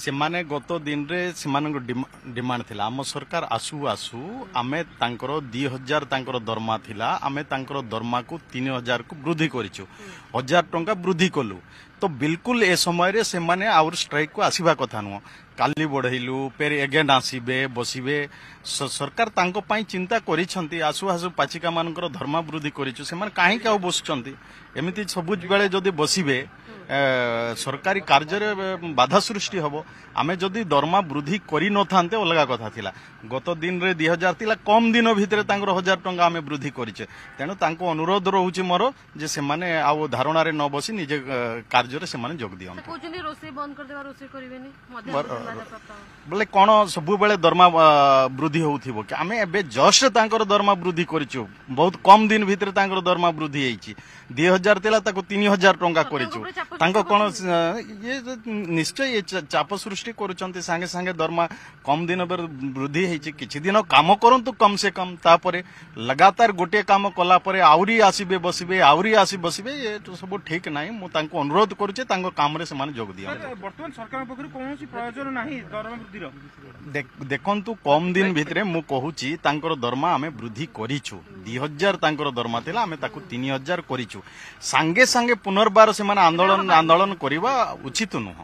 ସେମାନେ ଗତ ଦିନରେ ସେମାନଙ୍କ ଡିମାଣ୍ଡ ଥିଲା ଆମ ସରକାର ଆସୁ ଆସୁ ଆମେ ତାଙ୍କର 2000 ତାଙ୍କର ଦରମା ଥିଲା ଆମେ ତାଙ୍କର ଦରମାକୁ 3000 କୁ ବୃଦ୍ଧି କରିଛୁ 1000 ଟଙ୍କା ବୃଦ୍ଧି କଲୁ ତ ବିଲକୁଲ ଏ ସମୟରେ ସେମାନେ ଆଉର ଷ୍ଟ୍ରାଇକ୍ କୁ ଆସିବା କଥା ନୁହଁ କାଲି ବଢେଇଲୁ ଫେର ଏଗେନ୍ ଆସିବେ ବସିବେ ସରକାର ତାଙ୍କ ପାଇଁ ଚିନ୍ତା କରିଛନ୍ତି ଆସୁ ଆସୁ ପାଚିକା ମାନଙ୍କର ଦରମା ବୃଦ୍ଧି କରିଛୁ ସେମାନେ କାହିଁକି ଆଉ ବସୁଛନ୍ତି ଏମିତି ସବୁବେଳେ ଯଦି ବସିବେ सरकारी कार्य बाधा सृष्टि हम आम जदि दरमा वृद्धि कर नथांते अलग कथा थिला गत दिन रे 2000 थिला कम दिन भितर 1000 टंका आम वृद्धि करिचे तेणु तांको अनुरोध रहउची मोर जे से माने आ धारणा रे न बसी निजे कार्य रे से माने जोग दियन रोसे बंद कर देबा रोसे करिवेनी बोले कोन सब बेले दरमा वृद्धि होउथिबो कि आम एबे जस्ट तांकर दरमा वृद्धि करिछु बहुत कम दिन भितर तांकर दरमा वृद्धि हेछि 2000 थिला ताको 3000 टंका करिछु तांको कोन ये निश्चय ये चाप सृष्टि करुचंती संगे संगे दरमा कम दिन पर वृद्धि हेछि किछि दिन काम करंतु कम से कम तापरे लगातार गोटे काम कला परे आउरी आसीबे बसिबे आउरी आसी बसिबे ये तो सब ठीक नाही मु तांको अनुरोध करूचे तांको काम रे समान जोग दिया वर्तमान सरकार पखरु कोनोसी प्रयोजन नाही दरमा वृद्धि देखंतु कम दिन भितरे मु कहूची तांकर दरमा आमे वृद्धि करिछु 2000 तांकर दरमा थिला आमे ताकू 3000 करिछु संगे संगे पुनर्बार से आंदोलन करवा उचित नुह।